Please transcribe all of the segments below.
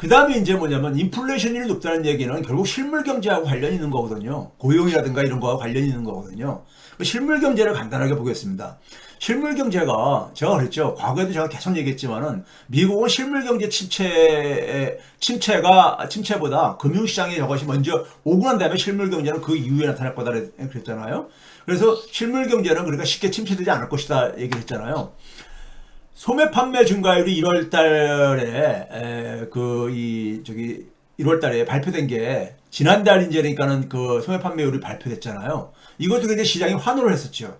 그 다음에 이제 뭐냐면 인플레이션율이 높다는 얘기는 결국 실물 경제하고 관련이 있는 거거든요. 고용이라든가 이런 거하고 관련이 있는 거거든요. 실물 경제를 간단하게 보겠습니다. 실물 경제가 제가 그랬죠. 과거에도 제가 계속 얘기했지만은 미국은 실물 경제 침체보다 금융시장의 저것이 먼저 오고 난 다음에 실물 경제는 그 이후에 나타날 거다 그랬잖아요. 그래서 실물 경제는 그러니까 쉽게 침체되지 않을 것이다 얘기를 했잖아요. 소매 판매 증가율이 1월 달에 1월 달에 발표된 게 지난달 이제니까는 그 소매 판매율이 발표됐잖아요. 이것도 굉장히 시장이 환호를 했었죠.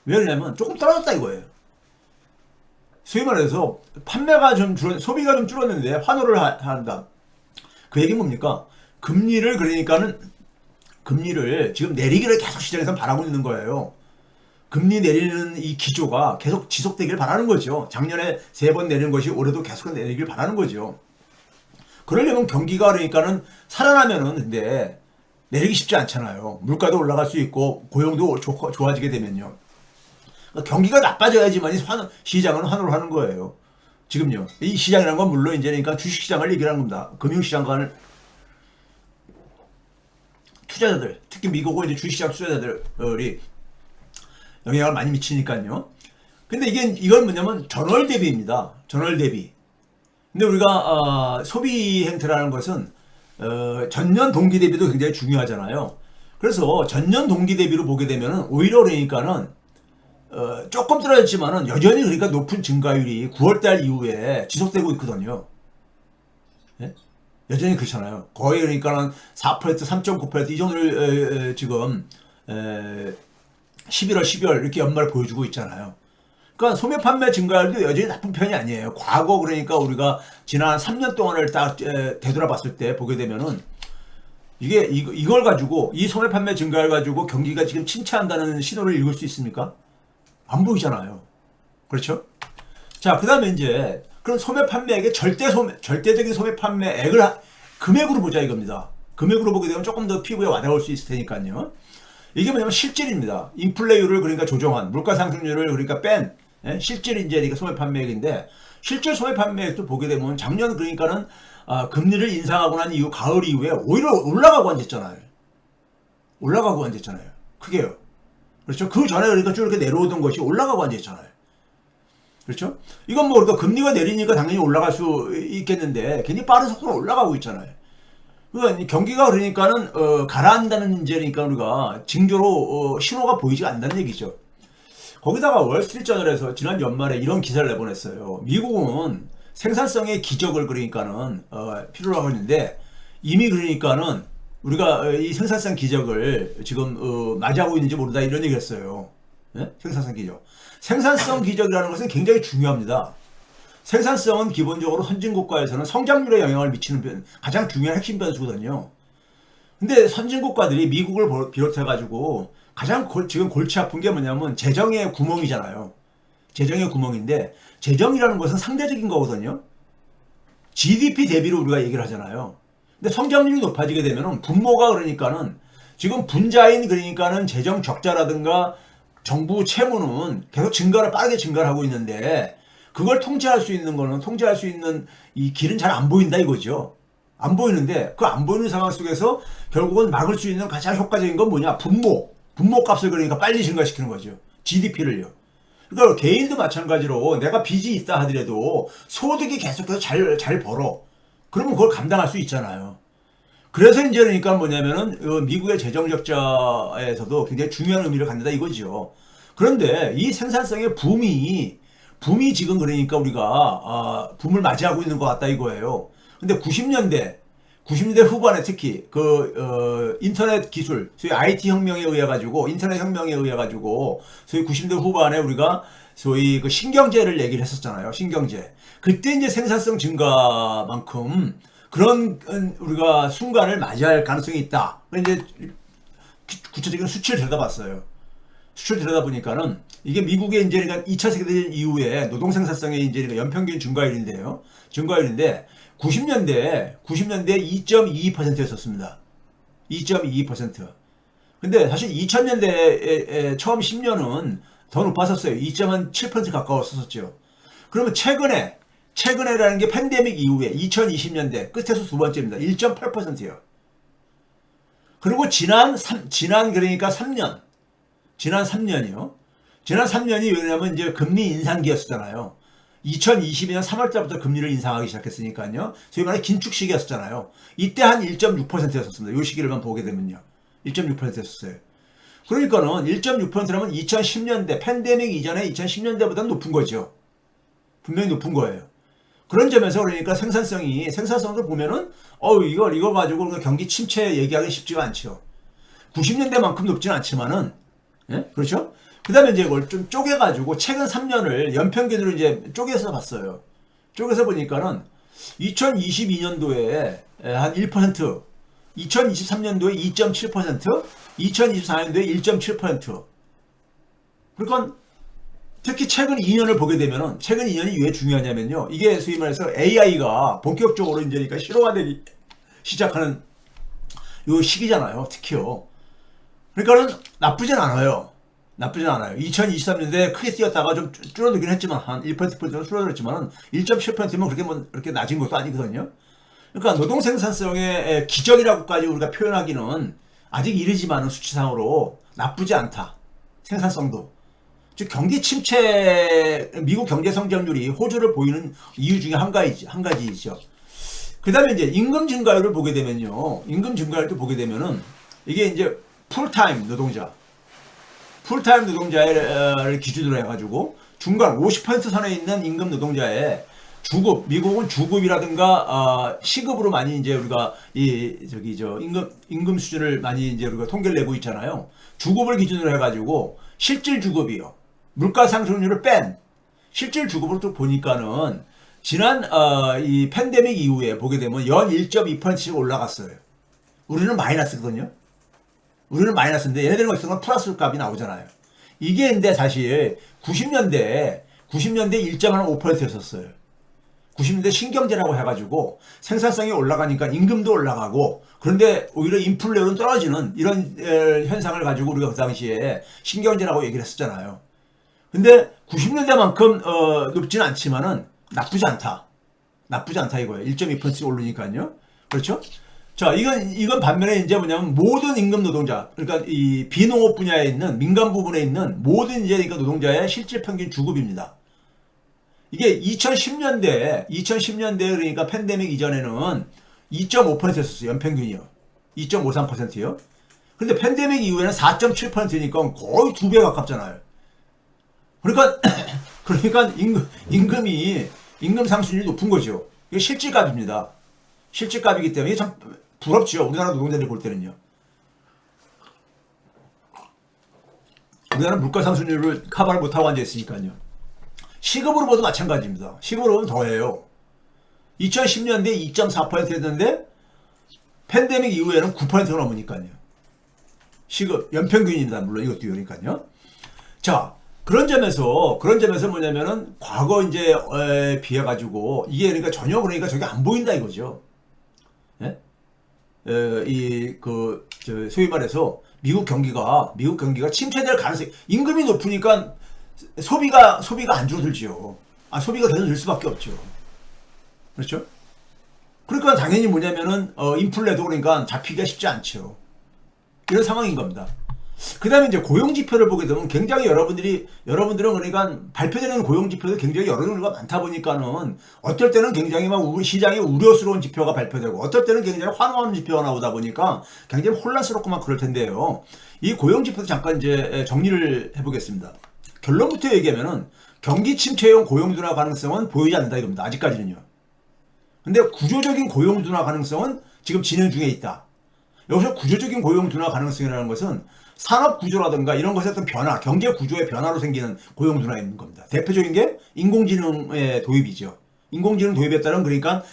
왜 그러냐면 조금 떨어졌다 이거예요. 소위 말해서 판매가 좀 소비가 좀 줄었는데 환호를 한다. 그 얘기는 뭡니까? 금리를 지금 내리기를 계속 시장에서 바라고 있는 거예요. 금리 내리는 이 기조가 계속 지속되길 바라는 거죠. 작년에 3번 내리는 것이 올해도 계속 내리길 바라는 거죠. 그러려면 경기가 그러니까는 살아나면은 근데 내리기 쉽지 않잖아요. 물가도 올라갈 수 있고 고용도 좋아지게 되면요. 그러니까 경기가 나빠져야지만 시장은 환호를 하는 거예요. 지금요. 이 시장이라는 건 물론 이제 그러니까 주식시장을 얘기하는 겁니다. 금융시장과는 투자자들, 특히 미국의 이제 주식시장 투자자들이 영향을 많이 미치니까요. 근데 이건 뭐냐면 전월 대비입니다. 전월 대비. 근데 우리가 소비 행태라는 것은 전년 동기 대비도 굉장히 중요하잖아요. 그래서 전년 동기 대비로 보게 되면은 오히려 그러니까는 조금 떨어졌지만은 여전히 그러니까 높은 증가율이 9월달 이후에 지속되고 있거든요. 예? 여전히 그렇잖아요. 거의 그러니까는 4%, 3.9%이 정도를 지금 11월, 12월 이렇게 연말 보여주고 있잖아요. 그러니까 소매 판매 증가율도 여전히 나쁜 편이 아니에요. 과거 그러니까 우리가 지난 3년 동안을 딱 되돌아봤을 때 보게 되면은 이걸 가지고 이 소매 판매 증가율 가지고 경기가 지금 침체한다는 신호를 읽을 수 있습니까? 안 보이잖아요. 그렇죠? 자, 그 다음에 이제 그런 소매 판매액의 절대적인 소매 판매액을 금액으로 보자 이겁니다. 금액으로 보게 되면 조금 더 피부에 와닿을 수 있을 테니까요. 이게 뭐냐면 실질입니다. 인플레이율을 그러니까 조정한 물가 상승률을 그러니까 뺀 실질 이제 그러니까 소매 판매액인데 실질 소매 판매액도 보게 되면 작년 그러니까는 금리를 인상하고 난 이후 가을 이후에 오히려 올라가고 앉았잖아요. 올라가고 앉았잖아요. 크게요. 그렇죠? 그 전에 그러니까 쭉 이렇게 내려오던 것이 올라가고 앉았잖아요. 그렇죠? 이건 뭐 그러니까 금리가 내리니까 당연히 올라갈 수 있겠는데 굉장히 빠른 속도로 올라가고 있잖아요. 그러니까 경기가 그러니까는 가라앉다는 이제 그러니까 우리가 징조로 신호가 보이지 않는다는 얘기죠. 거기다가 월스트리트저널에서 지난 연말에 이런 기사를 내보냈어요. 미국은 생산성의 기적을 그러니까는 필요로 하고 있는데 이미 그러니까는 우리가 이 생산성 기적을 지금 맞이하고 있는지 모른다 이런 얘기를 했어요. 네? 생산성 기적. 생산성 기적이라는 것은 굉장히 중요합니다. 생산성은 기본적으로 선진국가에서는 성장률에 영향을 미치는 가장 중요한 핵심 변수거든요. 근데 선진국가들이 미국을 비롯해가지고 가장 지금 골치 아픈 게 뭐냐면 재정의 구멍이잖아요. 재정의 구멍인데 재정이라는 것은 상대적인 거거든요. GDP 대비로 우리가 얘기를 하잖아요. 근데 성장률이 높아지게 되면은 분모가 그러니까는 지금 분자인 그러니까는 재정 적자라든가 정부 채무는 계속 빠르게 증가를 하고 있는데 그걸 통제할 수 있는 이 길은 잘 안 보인다 이거죠. 안 보이는데 그 안 보이는 상황 속에서 결국은 막을 수 있는 가장 효과적인 건 뭐냐? 분모 값을 그러니까 빨리 증가시키는 거죠. GDP를요. 그러니까 개인도 마찬가지로 내가 빚이 있다 하더라도 소득이 계속해서 잘 벌어. 그러면 그걸 감당할 수 있잖아요. 그래서 이제 그러니까 뭐냐면은 미국의 재정 적자에서도 굉장히 중요한 의미를 갖는다 이거죠. 그런데 이 생산성의 붐이 지금 그러니까 우리가 붐을 맞이하고 있는 것 같다 이거예요. 근데 90년대 후반에 특히 인터넷 기술, 소위 IT 혁명에 의해 가지고 인터넷 혁명에 의해 가지고 소위 90년대 후반에 우리가 소위 그 신경제를 얘기를 했었잖아요. 신경제. 그때 이제 생산성 증가만큼 그런 우리가 순간을 맞이할 가능성이 있다. 이제 구체적인 수치를 들여다봤어요. 수치를 들여다보니까는 이게 미국의 이제 그러니까 2차 세계대전 이후에 노동 생산성의 이제 그러니까 연평균 증가율인데요. 증가율인데 90년대 2.22%였었습니다. 2.22%. 근데 사실 2000년대에 처음 10년은 더 높았었어요. 2.7% 가까웠었죠. 그러면 최근에 최근에라는 게 팬데믹 이후에 2020년대 끝에서 두 번째입니다. 1.8%예요. 그리고 지난 그러니까 3년. 지난 3년이요. 지난 3년이 왜냐면 이제 금리 인상기였었잖아요. 2022년 3월 달부터 금리를 인상하기 시작했으니까요. 소위 말해 긴축 시기였었잖아요. 이때 한 1.6%였었습니다. 이 시기를만 보게 되면요. 1.6%였어요. 그러니까는 1.6%라면 2010년대 팬데믹 이전에 2010년대보다는 높은 거죠. 분명히 높은 거예요. 그런 점에서 그러니까 생산성도 보면은 이거 가지고 경기 침체 얘기하기 쉽지가 않죠. 90년대만큼 높지는 않지만은 예? 그렇죠? 그다음에 이제 이걸 좀 쪼개가지고 최근 3년을 연평균으로 이제 쪼개서 봤어요. 쪼개서 보니까는 2022년도에 한 1%, 2023년도에 2.7%, 2024년도에 1.7%. 그러니까 특히 최근 2년을 보게 되면은 최근 2년이 왜 중요하냐면요. 이게 소위 말해서 AI가 본격적으로 이제 그러니까 실용화되기 시작하는 요 시기잖아요. 특히요. 그러니까는 나쁘진 않아요. 2023년도에 크게 뛰었다가 좀 줄어들긴 했지만 한 1%포인트로 줄어들었지만은 1.7%면 그렇게 낮은 것도 아니거든요. 그러니까 노동 생산성의 기적이라고까지 우리가 표현하기는 아직 이르지만은 수치상으로 나쁘지 않다. 생산성도. 즉 경기 침체, 미국 경제 성장률이 호조를 보이는 이유 중에 한 가지이죠. 그다음에 이제 임금 증가율을 보게 되면요. 임금 증가율도 보게 되면은 이게 이제 풀타임 노동자를 기준으로 해가지고 중간 50% 선에 있는 임금 노동자의 주급, 미국은 주급이라든가 시급으로 많이 이제 우리가 임금 수준을 많이 이제 우리가 통계를 내고 있잖아요. 주급을 기준으로 해가지고 실질 주급이요. 물가 상승률을 뺀 실질 주급으로 또 보니까는 지난 이 팬데믹 이후에 보게 되면 연 1.2%씩 올라갔어요. 우리는 마이너스거든요. 우리는 마이너스인데 얘네들은 어떤 플러스 값이 나오잖아요. 이게 근데 사실 90년대 1.5%였었어요. 90년대 신경제라고 해가지고 생산성이 올라가니까 임금도 올라가고 그런데 오히려 인플레는 떨어지는 이런 현상을 가지고 우리가 그 당시에 신경제라고 얘기를 했었잖아요. 근데 90년대만큼 높지는 않지만은 나쁘지 않다 이거예요. 1.2% 오르니까요. 그렇죠? 자, 이건 반면에 이제 뭐냐면 모든 임금 노동자, 그러니까 이 비농업 분야에 있는 민간 부분에 있는 모든 이제 그러니까 노동자의 실질 평균 주급입니다. 이게 2010년대 그러니까 팬데믹 이전에는 2.5%였었어요. 연평균이요. 2.53%요. 근데 팬데믹 이후에는 4.7%니까 거의 2배 가깝잖아요. 그러니까 임금 상승률이 높은 거죠. 이게 실질값입니다. 실질값이기 때문에 참 부럽죠. 우리나라 노동자들이 볼 때는요. 우리나라 물가 상승률을 커버를 못하고 앉아있으니까요. 시급으로 봐도 마찬가지입니다. 시급으로 보면 더해요. 2010년대 2.4%였는데 팬데믹 이후에는 9%가 넘으니까요. 시급 연평균입니다. 물론 이것도 그러니까요. 자, 그런 점에서 뭐냐면은 과거 이제 비해 가지고 이게 그러니까 전혀 그러니까 저게 안 보인다 이거죠. 예? 소위 말해서 미국 경기가 침체될 가능성이 임금이 높으니까 소비가 안 줄어들지요. 소비가 계속 늘 수밖에 없죠. 그렇죠? 그러니까 당연히 뭐냐면은 인플레도 그러니까 잡히기가 쉽지 않죠. 이런 상황인 겁니다. 그 다음에 이제 고용지표를 보게 되면 굉장히 여러분들은 그러니까 발표되는 고용지표도 굉장히 여러 종류가 많다 보니까는 어떨 때는 굉장히 막 시장에 우려스러운 지표가 발표되고 어떨 때는 굉장히 환호하는 지표가 나오다 보니까 굉장히 혼란스럽고 막 그럴 텐데요. 이 고용지표도 잠깐 이제 정리를 해보겠습니다. 결론부터 얘기하면은 경기 침체용 고용 둔화 가능성은 보이지 않는다 이겁니다. 아직까지는요. 근데 구조적인 고용 둔화 가능성은 지금 진행 중에 있다. 여기서 구조적인 고용 둔화 가능성이라는 것은 산업 구조라든가 이런 것의 어떤 변화, 경제 구조의 변화로 생기는 고용 둔화인 겁니다. 대표적인 게 인공지능의 도입이죠. 인공지능 도입에 따른 그러니까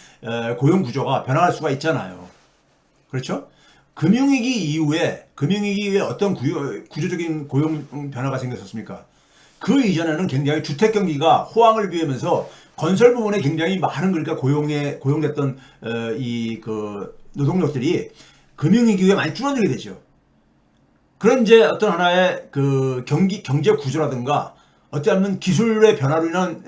고용 구조가 변화할 수가 있잖아요. 그렇죠? 금융위기 이후에 어떤 구조적인 고용 변화가 생겼었습니까? 그 이전에는 굉장히 주택 경기가 호황을 비우면서 건설 부분에 굉장히 많은 그러니까 고용됐던 노동력들이 금융위기 이후에 많이 줄어들게 되죠. 그런 이제 어떤 하나의 그 경제 구조라든가 어쩌면 기술의 변화로 인한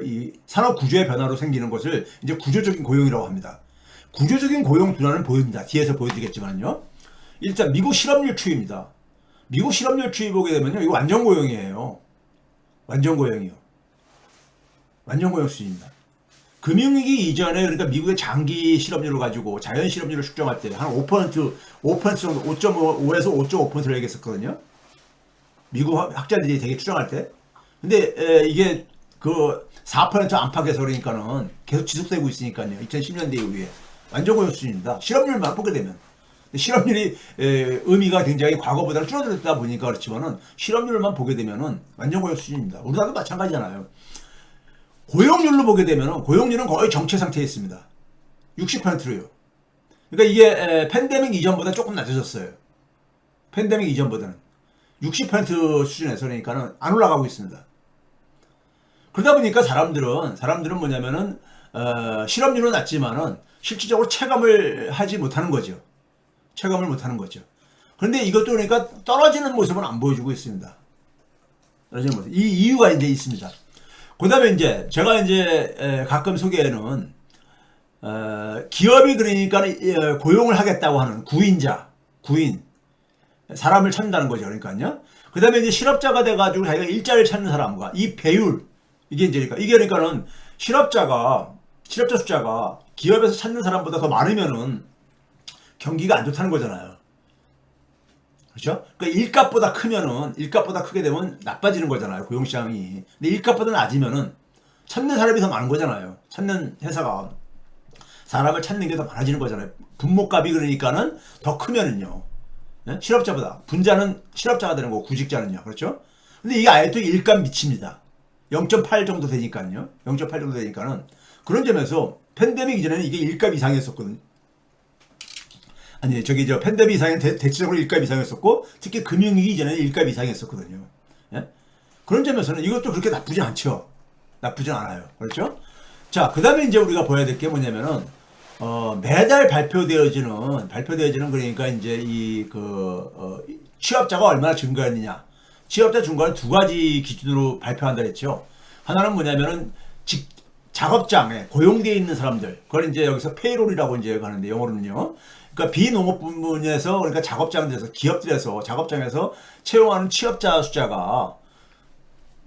이 산업 구조의 변화로 생기는 것을 이제 구조적인 고용이라고 합니다. 구조적인 고용 둔화는 보입니다. 뒤에서 보여드리겠지만요. 일단 미국 실업률 추이입니다. 미국 실업률 추이 보게 되면요, 이거 완전 고용이에요. 완전 고용이요. 완전 고용 수준입니다. 금융위기 이전에 그러니까 미국의 장기 실업률을 가지고 자연 실업률을 측정할 때 한 5% 정도, 5.5에서 5.5%를 얘기했었거든요. 미국 학자들이 되게 추정할 때. 근데 이게 그 4% 안팎에서 그러니까는 계속 지속되고 있으니까요. 2010년대 이후에 완전 고용 수준입니다. 실업률만 보게 되면. 실업률이 의미가 굉장히 과거보다는 줄어들었다 보니까 그렇지만은 실업률만 보게 되면은 완전 고용 수준입니다. 우리나라도 마찬가지잖아요. 고용률로 보게 되면은 고용률은 거의 정체 상태에 있습니다. 60%로요. 그러니까 이게 팬데믹 이전보다 조금 낮아졌어요. 팬데믹 이전보다는 60% 수준에서 그러니까는 안 올라가고 있습니다. 그러다 보니까 사람들은 뭐냐면은 실업률은 낮지만은 실질적으로 체감을 하지 못하는 거죠. 체감을 못하는 거죠. 그런데 이것도 그러니까 떨어지는 모습은 안 보여주고 있습니다. 떨어지는 모습. 이 이유가 이제 있습니다. 그 다음에 이제 제가 이제 가끔 소개하는 기업이 그러니까 고용을 하겠다고 하는 구인 사람을 찾는다는 거죠. 그러니까요. 그 다음에 이제 실업자가 돼가지고 자기가 일자리를 찾는 사람과 이 배율 이게 이제 그러니까는 실업자 숫자가 기업에서 찾는 사람보다 더 많으면은 경기가 안 좋다는 거잖아요. 그렇죠? 그러니까 일값보다 크게 되면 나빠지는 거잖아요. 고용시장이. 근데 일값보다 낮으면은 찾는 사람이 더 많은 거잖아요. 찾는 회사가 사람을 찾는 게 더 많아지는 거잖아요. 분모값이 그러니까는 더 크면은요. 네? 실업자보다 분자는 실업자가 되는 거고 구직자는요. 그렇죠? 근데 이게 아예 또 일값 미칩니다. 0.8 정도 되니까요. 0.8 정도 되니까는 그런 점에서 팬데믹 이전에는 이게 일값 이상이었었거든요. 아니 팬데믹 이상은 대체적으로 일값 이상이었었고 특히 금융위기 이전에는 일값 이상이었었거든요. 예? 그런 점에서는 이것도 그렇게 나쁘지 않죠. 나쁘진 않아요. 그렇죠? 자, 그 다음에 이제 우리가 봐야 될 게 뭐냐면은 매달 발표되어지는 그러니까 이제 취업자가 얼마나 증가했느냐. 취업자 증가는 두 가지 기준으로 발표한다 했죠. 하나는 뭐냐면은 작업장에 고용되어 있는 사람들. 그걸 이제 여기서 페이롤이라고 이제 하는데 영어로는요. 그러니까 비농업 부문에서 그러니까 작업장에서 기업들에서 작업장에서 채용하는 취업자 숫자가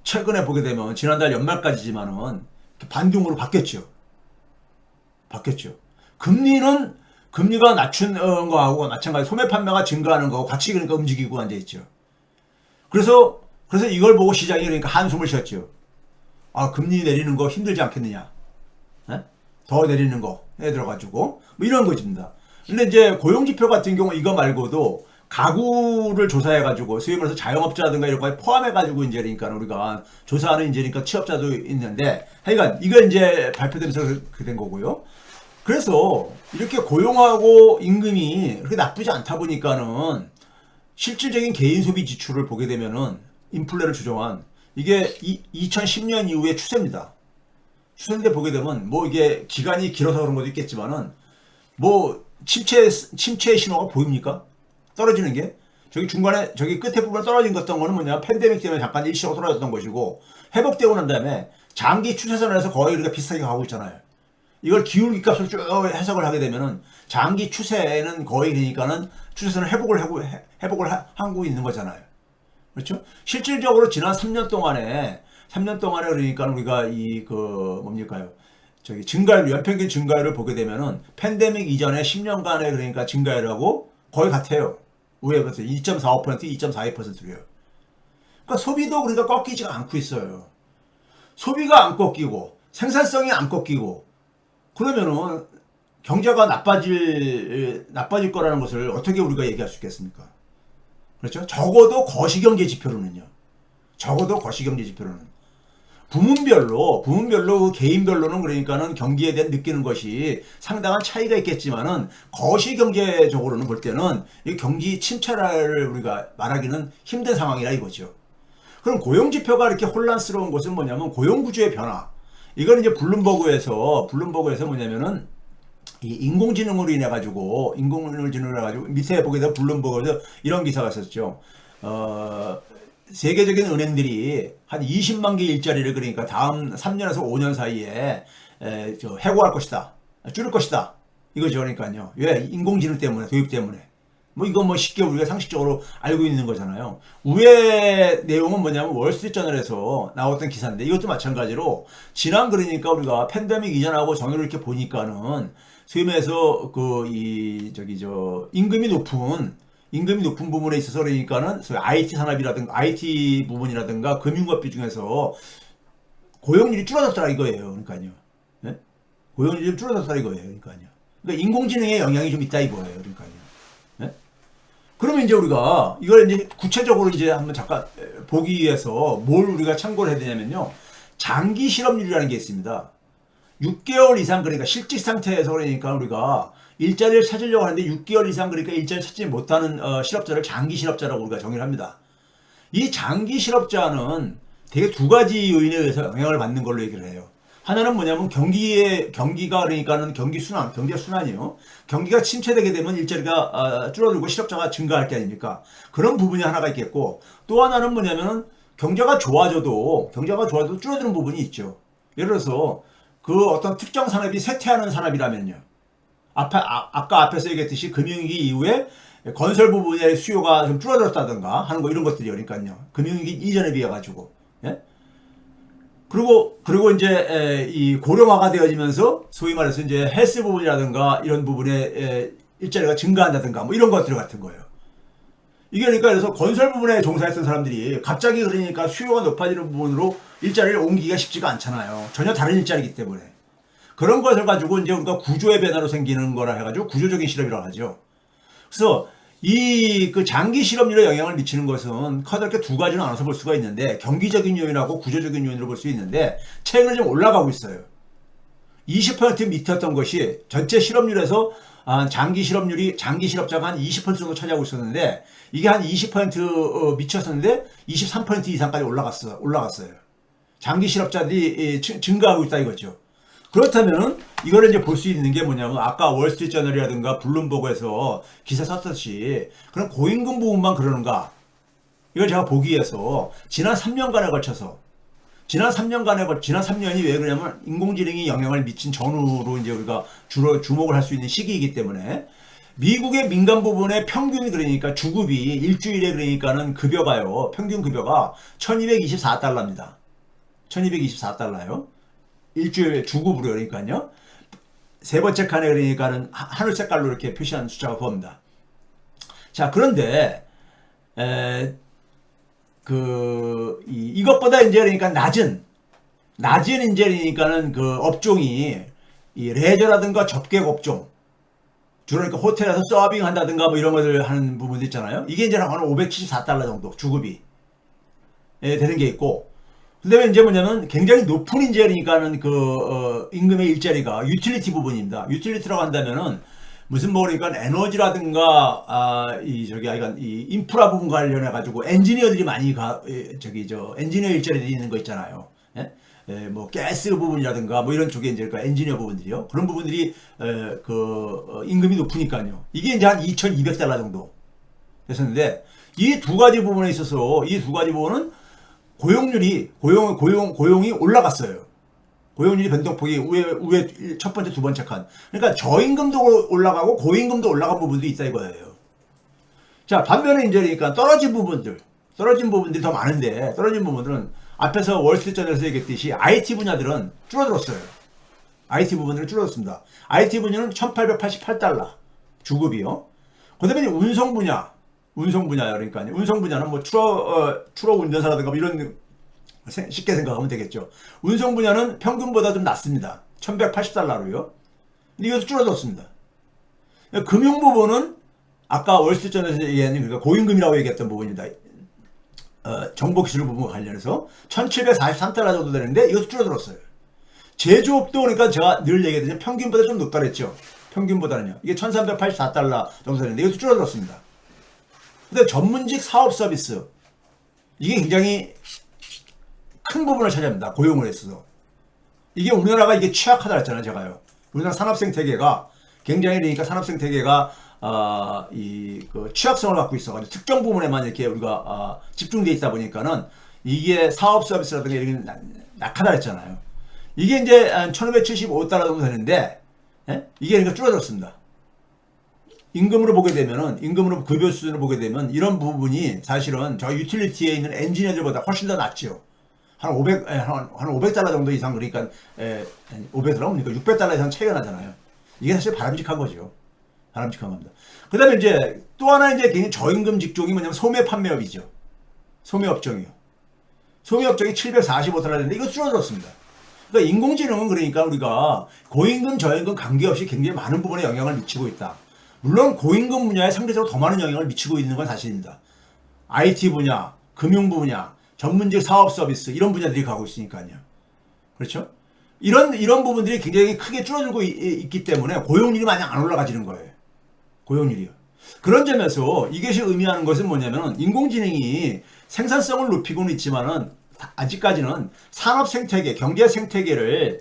최근에 보게 되면 지난달 연말까지지만은 반등으로 바뀌었죠. 금리가 낮춘 거하고 마찬가지 소매 판매가 증가하는 거하고 같이 그러니까 움직이고 앉아 있죠. 그래서 이걸 보고 시장이 그러니까 한숨을 쉬었죠. 아, 금리 내리는 거 힘들지 않겠느냐? 네? 더 내리는 거 해 들어가지고 뭐 이런 것입니다. 근데 이제 고용지표 같은 경우 이거 말고도 가구를 조사해가지고 소위 말해서 자영업자라든가 이런 거에 포함해가지고 이제 그러니까 우리가 조사하는 이제 그러니까 취업자도 있는데 하여간 이거 이제 발표되면서 그렇게 된 거고요. 그래서 이렇게 고용하고 임금이 그렇게 나쁘지 않다 보니까는 실질적인 개인 소비 지출을 보게 되면은 인플레를 조정한 이게 2010년 이후의 추세입니다. 추세인데 보게 되면 뭐 이게 기간이 길어서 그런 것도 있겠지만은 뭐 침체의 신호가 보입니까? 떨어지는 게 중간에 끝에 부분 떨어진 것던 거는 뭐냐 팬데믹 때문에 잠깐 일시적으로 떨어졌던 것이고 회복되고 난 다음에 장기 추세선에서 거의 우리가 비슷하게 가고 있잖아요. 이걸 기울기 값을 쭉 해석을 하게 되면은 장기 추세는 거의 그러니까는 추세선을 회복을 하고 있는 거잖아요. 그렇죠? 실질적으로 지난 3년 동안에 그러니까 우리가 뭡니까요? 증가율, 연평균 증가율을 보게 되면은 팬데믹 이전에 10년간의 그러니까 증가율하고 거의 같아요. 위에 보세요. 2.45%, 2.42%래요. 그러니까 소비도 그러니까 꺾이지가 않고 있어요. 소비가 안 꺾이고 생산성이 안 꺾이고 그러면은 경제가 나빠질 거라는 것을 어떻게 우리가 얘기할 수 있겠습니까? 그렇죠? 적어도 거시경제 지표로는요. 부문별로 개인별로는 그러니까는 경기에 대한 느끼는 것이 상당한 차이가 있겠지만은 거시경제적으로는 볼 때는 이 경기 침체를 우리가 말하기는 힘든 상황이라 이거죠. 그럼 고용지표가 이렇게 혼란스러운 것은 뭐냐면 고용구조의 변화. 이건 이제 블룸버그에서 뭐냐면은 이 인공지능으로 인해 가지고 밑에 보게 되면 블룸버그에서 이런 기사가 있었죠. 세계적인 은행들이 한 20만 개 일자리를 그러니까 다음 3년에서 5년 사이에 해고할 것이다. 줄일 것이다. 이거죠. 그러니까요. 왜? 인공지능 때문에, 도입 때문에. 뭐 이건 뭐 쉽게 우리가 상식적으로 알고 있는 거잖아요. 위의 내용은 뭐냐면 월스트리트저널에서 나왔던 기사인데 이것도 마찬가지로 지난 그러니까 우리가 팬데믹 이전하고 전후를 이렇게 보니까는 소위 말해서 임금이 높은 부분에 있어서 그러니까는 소위 IT 산업이라든가 IT 부분이라든가 금융업비 중에서 고용률이 줄어들었다 이거예요. 그러니까요. 네? 고용률이 좀 줄어들었다 이거예요. 그러니까요. 그러니까 인공지능의 영향이 좀 있다 이거예요. 그러니까요. 네? 그러면 이제 우리가 이걸 이제 구체적으로 이제 한번 잠깐 보기 위해서 뭘 우리가 참고를 해야 되냐면요. 장기 실업률이라는 게 있습니다. 6개월 이상 그러니까 실직 상태에서 그러니까 우리가 일자리를 찾으려고 하는데 6개월 이상 그러니까 일자리를 찾지 못하는 실업자를 장기 실업자라고 우리가 정의를 합니다. 이 장기 실업자는 되게 두 가지 요인에 의해서 영향을 받는 걸로 얘기를 해요. 하나는 뭐냐면 경기가 그러니까는 경기가 순환이요. 경기가 침체되게 되면 일자리가 줄어들고 실업자가 증가할 게 아닙니까? 그런 부분이 하나가 있겠고 또 하나는 뭐냐면은 경제가 좋아져도 줄어드는 부분이 있죠. 예를 들어서 그 어떤 특정 산업이 쇠퇴하는 산업이라면요. 아까 앞에서 얘기했듯이 금융위기 이후에 건설 부분의 수요가 좀 줄어들었다든가 하는 거 이런 것들이 그러니까요. 금융위기 이전에 비해 가지고. 예? 그리고 이제 이 고령화가 되어지면서 소위 말해서 이제 헬스 부분이라든가 이런 부분에 일자리가 증가한다든가 뭐 이런 것들 같은 거예요. 이게 그러니까 그래서 건설 부분에 종사했던 사람들이 갑자기 그러니까 수요가 높아지는 부분으로 일자리를 옮기기가 쉽지가 않잖아요. 전혀 다른 일자리이기 때문에. 그런 것을 가지고 이제 우리가 구조의 변화로 생기는 거라 해가지고 구조적인 실업이라고 하죠. 그래서 그 장기 실업률에 영향을 미치는 것은 커다랗게 두 가지로 나눠서 볼 수가 있는데 경기적인 요인하고 구조적인 요인으로 볼 수 있는데 최근에 좀 올라가고 있어요. 20% 밑이었던 것이 전체 실업률에서 장기 실업자가 한 20% 정도 차지하고 있었는데 이게 한 20% 미쳤었는데 23% 이상까지 올라갔어요. 장기 실업자들이 증가하고 있다 이거죠. 그렇다면 이거를 이제 볼 수 있는 게 뭐냐면 아까 월스트리트저널이라든가 블룸버그에서 기사 썼듯이 그런 고임금 부분만 그러는가 이걸 제가 보기 위해서 지난 3년간에 걸쳐서 지난 3년이 왜 그러냐면 인공지능이 영향을 미친 전후로 이제 우리가 주로 주목을 할 수 있는 시기이기 때문에 미국의 민간 부분의 평균 그러니까 주급이 일주일에 그러니까는 급여가요. 평균 급여가 1224달러입니다. 1224달러요. 일주일에 주급으로 그러니까요. 세 번째 칸에 그러니까는 하늘 색깔로 이렇게 표시한 숫자가 그겁니다. 자, 그런데 이것보다 이제 그러니까 낮은 이제 그러니까는 그 업종이 이 레저라든가 접객 업종 주로 그러니까 호텔에서 서빙 한다든가 뭐 이런 것들 하는 부분도 있잖아요. 이게 이제 한 574달러 정도 주급이 되는 게 있고 근데 이제 뭐냐면 굉장히 높은 이제 그러니까는 임금의 일자리가 유틸리티 부분입니다. 유틸리티라고 한다면은 무슨 뭐 그러니까 에너지라든가 이 인프라 부분 관련해 가지고 엔지니어들이 많이 엔지니어 일자리들이 있는 거 있잖아요. 예? 뭐 가스 부분이라든가 뭐 이런 쪽에 이제 그러니까 엔지니어 부분들이요. 그런 부분들이 임금이 높으니까요. 이게 이제 한 2,200달러 정도 됐었는데 이 두 가지 부분에 있어서 이 두 가지 부분은 고용이 올라갔어요. 고용률이 변동폭이 우에 첫 번째, 두 번째 칸. 그러니까 저임금도 올라가고 고임금도 올라간 부분도 있다 이거예요. 자, 반면에 이제 그러니까 떨어진 부분들이 더 많은데 떨어진 부분들은 앞에서 월스트리트저널에서 얘기했듯이 IT 분야들은 줄어들었어요. IT 부분들은 줄어들었습니다. IT 분야는 1,888달러 주급이요. 그다음에 운송 분야요. 그러니까 운송 분야는 뭐 추러 운전사라든가 뭐 이런 쉽게 생각하면 되겠죠. 운송 분야는 평균보다 좀 낮습니다. 1,180달러로요. 근데 이것도 줄어들었습니다. 금융 부분은 아까 월스트리트저널에서 얘기한 그러니까 고임금이라고 얘기했던 부분입니다. 정보기술 부분과 관련해서 1,743달러 정도 되는데 이것도 줄어들었어요. 제조업도 그러니까 제가 늘 얘기했듯이 평균보다 좀 높다 그랬죠. 평균보다는요. 이게 1,384달러 정도 되는데 이것도 줄어들었습니다. 근데 전문직 사업 서비스 이게 굉장히 큰 부분을 차지합니다. 고용을 했어서. 이게 우리나라가 이게 취약하다 그랬잖아요. 제가요. 우리나라 산업생 태계가 굉장히 그러니까 산업생 태계가 그 취약성을 갖고 있어가지고 특정 부분에만 이렇게 우리가 집중돼 있다 보니까는 이게 사업 서비스라든가 이런 게 낙하다했잖아요. 이게 이제 1,575달러 정도 되는데, 예? 이게 그러니까 줄어들었습니다. 임금으로 보게 되면은, 임금으로 급여 수준으로 보게 되면 이런 부분이 사실은 저 유틸리티에 있는 엔지니어들보다 훨씬 더 낫죠. 한 500달러 정도 이상, 그러니까 500달러, 그러니까 600달러 이상 차이가 나잖아요. 이게 사실 바람직한 거죠. 바람직한 겁니다. 그 다음에 이제 또 하나 이제 굉장히 저임금 직종이 뭐냐면 소매 판매업이죠. 소매업종이요. 소매업종이 745달러인데 이거 줄어들었습니다. 그러니까 인공지능은 그러니까 우리가 고임금, 저임금 관계없이 굉장히 많은 부분에 영향을 미치고 있다. 물론 고임금 분야에 상대적으로 더 많은 영향을 미치고 있는 건 사실입니다. IT 분야, 금융 분야, 전문직 사업 서비스 이런 분야들이 가고 있으니까요. 그렇죠? 이런 부분들이 굉장히 크게 줄어들고 있기 때문에 고용률이 마냥 안 올라가지는 거예요. 고용률이요. 그런 점에서 이것이 의미하는 것은 뭐냐면 인공지능이 생산성을 높이고는 있지만은 아직까지는 산업 생태계, 경제 생태계를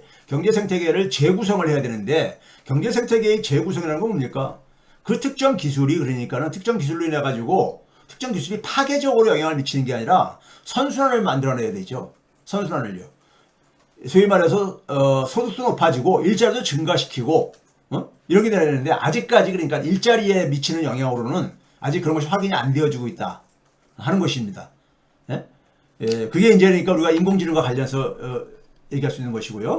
재구성을 해야 되는데 경제 생태계의 재구성이라는 건 뭡니까? 그 특정 기술이 그러니까는 특정 기술로 인해 가지고 특정 기술이 파괴적으로 영향을 미치는 게 아니라 선순환을 만들어내야 되죠. 선순환을요. 소위 말해서 소득도 높아지고 일자리도 증가시키고 이런 게 돼야 되는데 아직까지 그러니까 일자리에 미치는 영향으로는 아직 그런 것이 확인이 안 되어지고 있다 하는 것입니다. 예? 예, 그게 이제 그러니까 우리가 인공지능과 관련해서 얘기할 수 있는 것이고요.